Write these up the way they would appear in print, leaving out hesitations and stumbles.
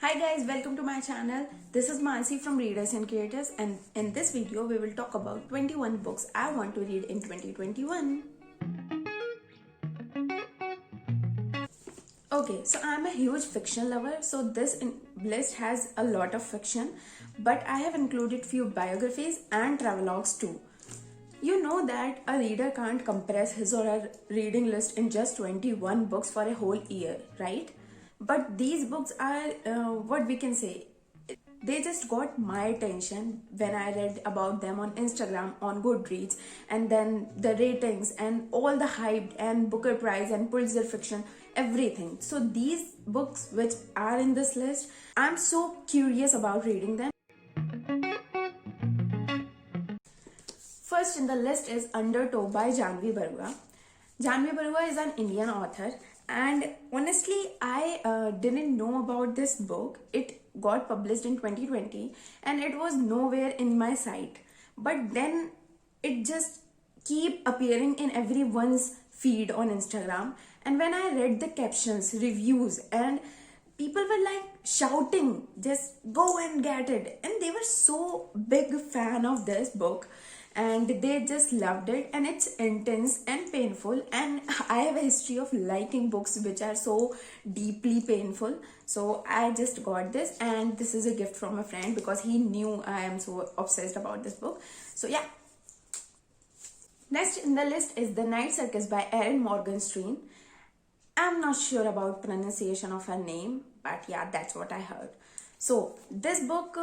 Hi guys, welcome to my channel. This is Mansi from Readers and Creators, and in this video we will talk about 21 books I want to read in 2021. Okay, so I'm a huge fiction lover, so this list has a lot of fiction, but I have included few biographies and travelogues too. You know that a reader can't compress his or her reading list in just 21 books for a whole year, right? But these books are what we can say, they just got my attention when I read about them on Instagram, on Goodreads, and then the ratings and all the hype and Booker Prize and Pulitzer fiction, everything. So these books which are in this list, I'm so curious about reading them. First in the list is Undertale by Janvi Barua. Janvi Barua is an Indian author, and honestly I didn't know about this book. It got published in 2020 and it was nowhere in my sight, but then it just keep appearing in everyone's feed on Instagram. And when I read the captions, reviews, and people were like shouting, just go and get it, and they were so big fan of this book and they just loved it, and it's intense and painful, and I have a history of liking books which are so deeply painful. So I just got this, and this is a gift from a friend because he knew I am so obsessed about this book. So yeah. Next in the list is The Night Circus by Erin Morgenstern. I'm not sure about pronunciation of her name, but yeah, that's what I heard. So this book,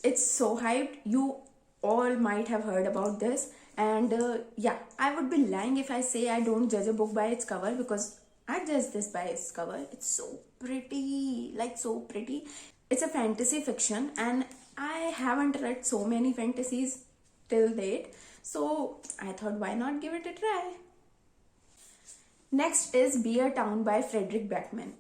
it's so hyped. You all might have heard about this, and yeah, I would be lying if I say I don't judge a book by its cover, because I judge this by its cover. It's so pretty, like so pretty. It's a fantasy fiction, and I haven't read so many fantasies till date, so I thought, why not give it a try. Next is Beer Town by Frederick Backman.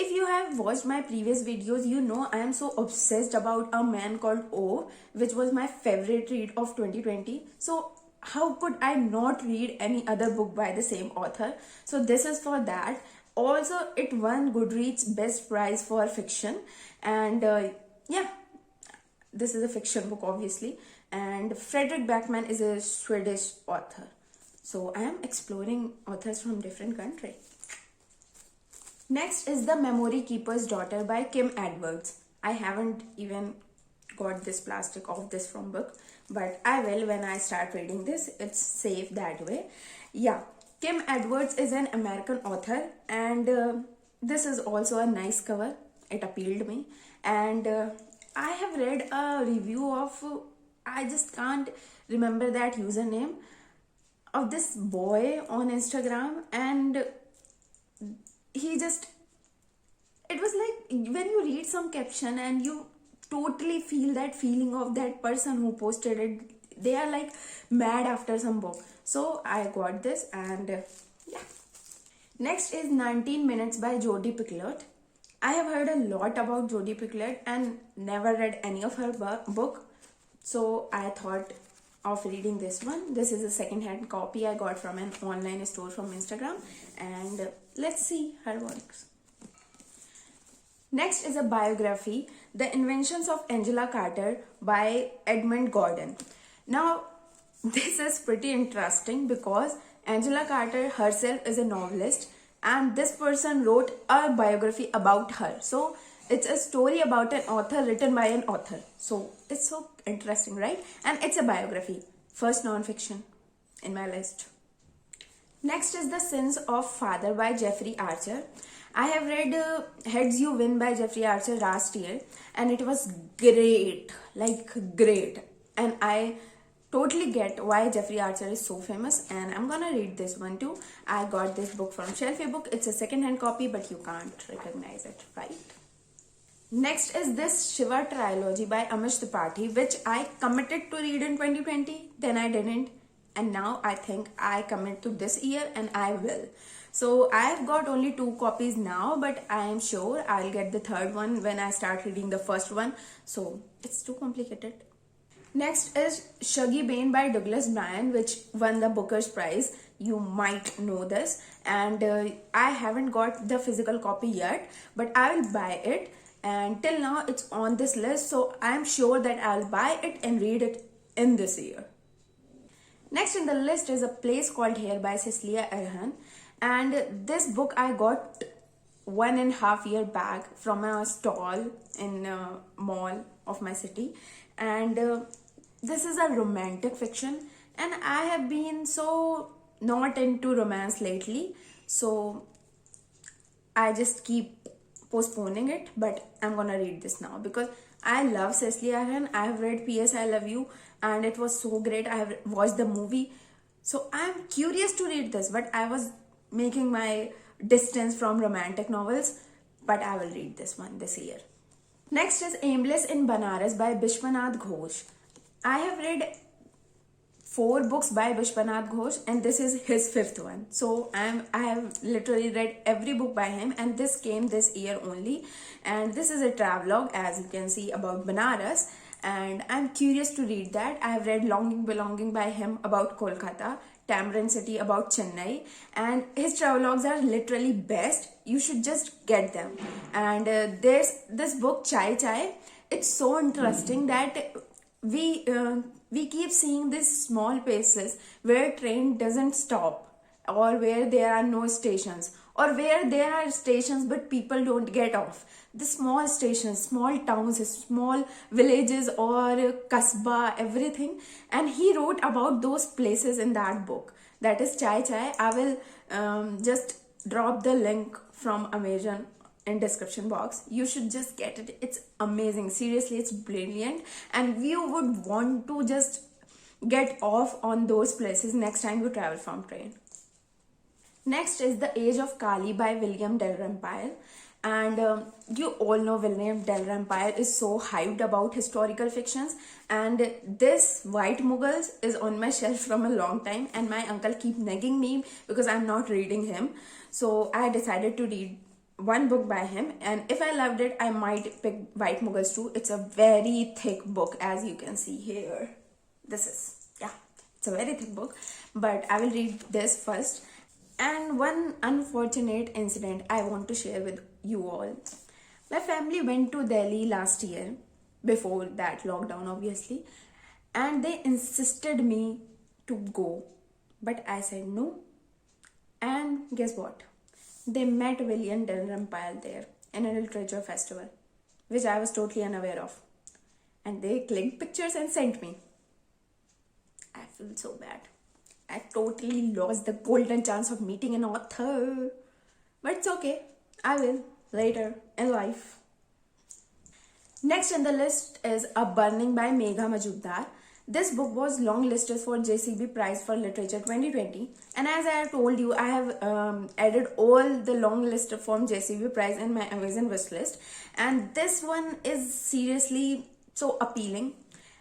If you have watched my previous videos, you know I am so obsessed about A Man Called O, which was my favorite read of 2020. So how could I not read any other book by the same author? So this is for that. Also, it won Goodreads Best Prize for Fiction. And yeah, this is a fiction book obviously. And Frederick Backman is a Swedish author. So I am exploring authors from different countries. Next is The Memory Keeper's Daughter by Kim Edwards. I haven't even got this plastic of this from book, but I will when I start reading this. It's safe that way. Yeah, Kim Edwards is an American author, and this is also a nice cover. It appealed me, and I have read a review of, I just can't remember that username, of this boy on Instagram, and he just, it was like when you read some caption and you totally feel that feeling of that person who posted it. They are like mad after some book. So I got this, and yeah. Next is 19 Minutes by Jodi Picoult. I have heard a lot about Jodi Picoult and never read any of her book, so I thought of reading this one. This is a second-hand copy I got from an online store from Instagram, and let's see her works. Next is a biography, The Inventions of Angela Carter by Edmund Gordon. Now, this is pretty interesting because Angela Carter herself is a novelist, and this person wrote a biography about her. So it's a story about an author written by an author. So it's so interesting, right? And it's a biography. First non-fiction in my list. Next is The Sins of Father by Jeffrey Archer. I have read Heads You Win by Jeffrey Archer last year, and it was great, like great. And I totally get why Jeffrey Archer is so famous, and I'm gonna read this one too. I got this book from Shelfie Book. It's a second-hand copy, but you can't recognize it, right? Next is this Shiva Trilogy by Amish Tripathi, which I committed to read in 2020, then I didn't, and now I think I commit to this year and I will. So I've got only 2 copies now, but I am sure I'll get the third one when I start reading the first one. So it's too complicated. Next is Shuggy Bane by Douglas Bryan, which won the Booker's Prize. you might know this, and I haven't got the physical copy yet, but I will buy it, and till now it's on this list, so I'm sure that I'll buy it and read it in this year. Next in the list is A Place Called Here by Cecilia Erhan, and this book I got 1.5 year back from a stall in a mall of my city, and this is a romantic fiction, and I have been so not into romance lately, so I just keep postponing it, but I'm gonna read this now because I love Cecily Aaron. I have read P.S. I Love You and it was so great. I have watched the movie. So I'm curious to read this, but I was making my distance from romantic novels, but I will read this one this year. Next is Aimless in Banaras by Bishwanath Ghosh. I have read 4 books by Vishwanath Ghosh and this is his 5th one. So I have literally read every book by him and this came this year only. And this is a travelogue, as you can see, about Banaras, and I'm curious to read that. I have read Longing Belonging by him about Kolkata, Tamarind City about Chennai, and his travelogues are literally best. You should just get them. And there's this book Chai Chai. It's so interesting that we keep seeing these small places where train doesn't stop, or where there are no stations, or where there are stations but people don't get off. The small stations, small towns, small villages, or kasbah, everything, and he wrote about those places in that book. That is Chai Chai. I will just drop the link from Amazon in description box. You should just get it. It's amazing. Seriously, it's brilliant, and you would want to just get off on those places next time you travel from train. Next is The Age of Kali by William Dalrymple, and you all know William Dalrymple is so hyped about historical fictions, and this White Mughals is on my shelf from a long time, and my uncle keep nagging me because I'm not reading him. So I decided to read one book by him, and if I loved it, I might pick White Mughals too. It's a very thick book, as you can see here. It's a very thick book, but I will read this first. And one unfortunate incident I want to share with you all. My family went to Delhi last year, before that lockdown obviously, and they insisted me to go, but I said no. And guess what? They met William Dalrymple there in a literature festival, which I was totally unaware of. And they clicked pictures and sent me. I feel so bad. I totally lost the golden chance of meeting an author. But it's okay. I will later in life. Next on the list is A Burning by Megha Majumdar. This book was longlisted for JCB Prize for Literature 2020, and as I have told you, I have added all the long list from JCB Prize in my Amazon wish list, and this one is seriously so appealing,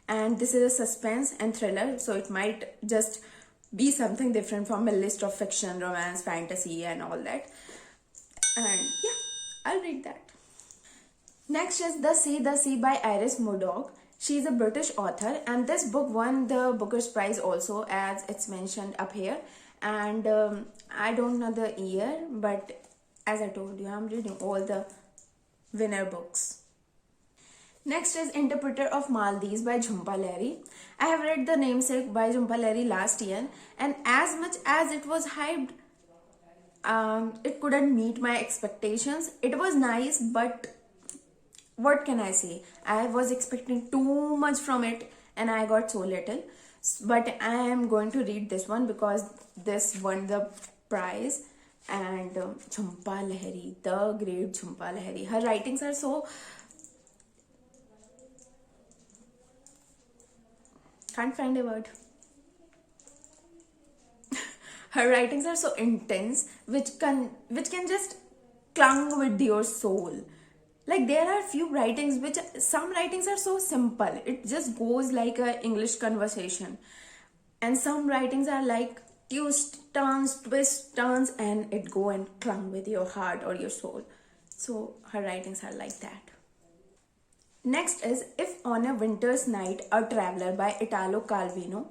and this is a suspense and thriller, so it might just be something different from a list of fiction, romance, fantasy and all that, and yeah, I'll read that. Next is The Sea by Iris Murdoch. She's a British author, and this book won the Booker's Prize also, as it's mentioned up here. And I don't know the year, but as I told you, I'm reading all the winner books. Next is Interpreter of Maldives by Jhumpa Lahiri. I have read The Namesake by Jhumpa Lahiri last year, and as much as it was hyped, it couldn't meet my expectations. It was nice, but what can I say? I was expecting too much from it and I got so little. But I am going to read this one because this won the prize. And Jhumpa Lahiri, the great Jhumpa Lahiri. Her writings are so... Can't find a word. Her writings are so intense, which can just clung with your soul. Like, there are few writings which, some writings are so simple, it just goes like a English conversation, and some writings are like twists, turns, and it go and clung with your heart or your soul. So her writings are like that. Next is If on a Winter's Night, a Traveler by Italo Calvino.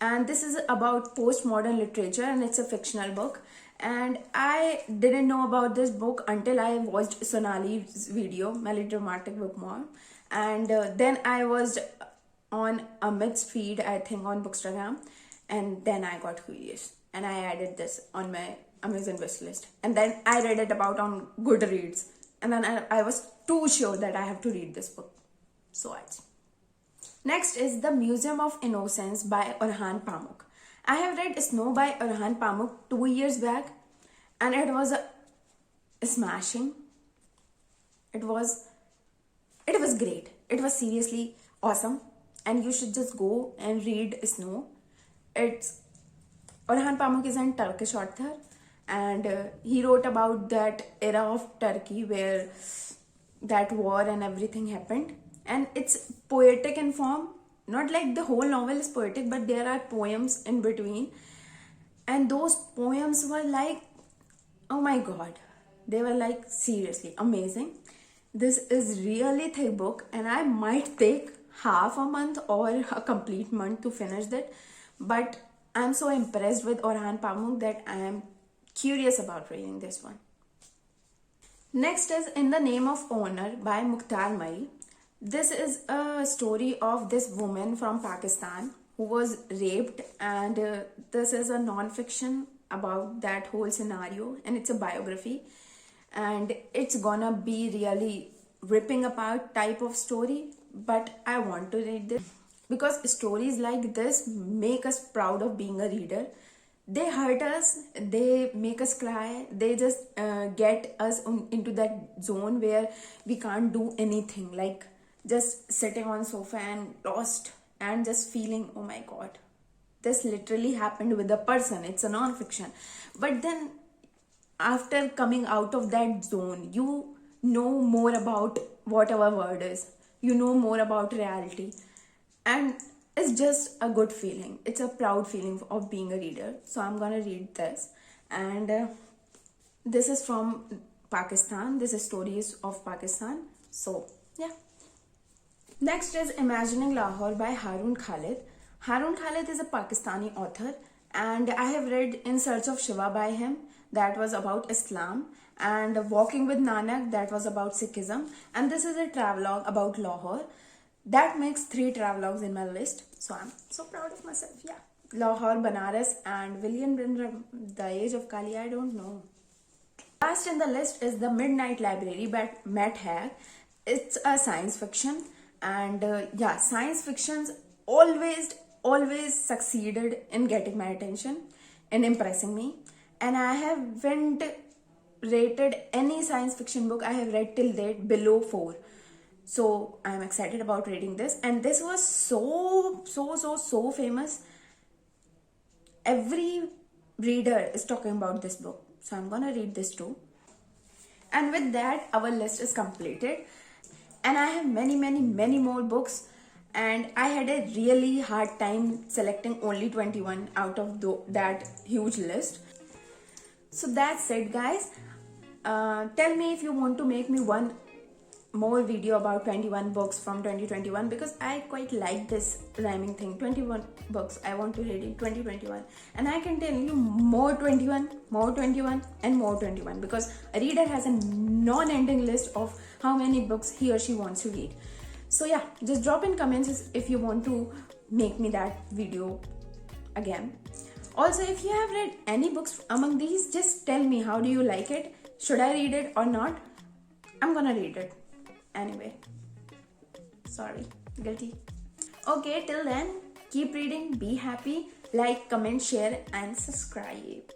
and this is about postmodern literature, and it's a fictional book. And I didn't know about this book until I watched Sonali's video, Melodramatic Bookworm. And then I was on Amit's feed, I think on Bookstagram, and then I got curious and I added this on my Amazon wishlist. And then I read it about on Goodreads, and then I was too sure that I have to read this book. So I did. Next is The Museum of Innocence by Orhan Pamuk. I have read Snow by Orhan Pamuk 2 years back, and it was a smashing. It was great. It was seriously awesome, and you should just go and read Snow. It's Orhan Pamuk is a Turkish author, and he wrote about that era of Turkey where that war and everything happened. And it's poetic in form, not like the whole novel is poetic, but there are poems in between, and those poems were like, oh my god, they were like seriously amazing. This is really thick book, and I might take half a month or a complete month to finish that, but I'm so impressed with Orhan Pamuk that I am curious about reading this one. Next is In the Name of Honor by Mukhtar Mai. This is a story of this woman from Pakistan who was raped, and this is a non-fiction about that whole scenario, and it's a biography, and it's gonna be really ripping apart type of story, but I want to read this because stories like this make us proud of being a reader. They hurt us, they make us cry, they just get us into that zone where we can't do anything, like just sitting on sofa and lost and just feeling, oh my god, this literally happened with a person. It's a non-fiction, but then after coming out of that zone, you know more about what our word is, you know more about reality, and it's just a good feeling. It's a proud feeling of being a reader. So I'm gonna read this, and this is from Pakistan. This is stories of Pakistan. So yeah. Next is Imagining Lahore by Harun Khalid. Harun Khalid is a Pakistani author, and I have read In Search of Shiva by him, that was about Islam, and Walking with Nanak, that was about Sikhism, and this is a travelogue about Lahore. That makes 3 travelogues in my list, so I'm so proud of myself. Yeah, Lahore, Banaras, and William Binder, The Age of Kali, I don't know. Last in the list is The Midnight Library by Matt Haig. It's a science fiction, and yeah, science fictions always succeeded in getting my attention and impressing me, and I haven't rated any science fiction book I have read till date below 4. So I'm excited about reading this, and this was so famous. Every reader is talking about this book, so I'm gonna read this too. And with that, our list is completed, and I have many more books, and I had a really hard time selecting only 21 out of that huge list. So that's it, guys. Tell me if you want to make me one more video about 21 books from 2021, because I quite like this rhyming thing. 21 books I want to read in 2021, and I can tell you more 21 and more 21, because a reader has a non-ending list of how many books he or she wants to read. So yeah, just drop in comments if you want to make me that video again. Also, if you have read any books among these, just tell me, how do you like it? Should I read it or not? I'm gonna read it anyway. Sorry, guilty. Okay, till then, keep reading, be happy, like, comment, share, and subscribe.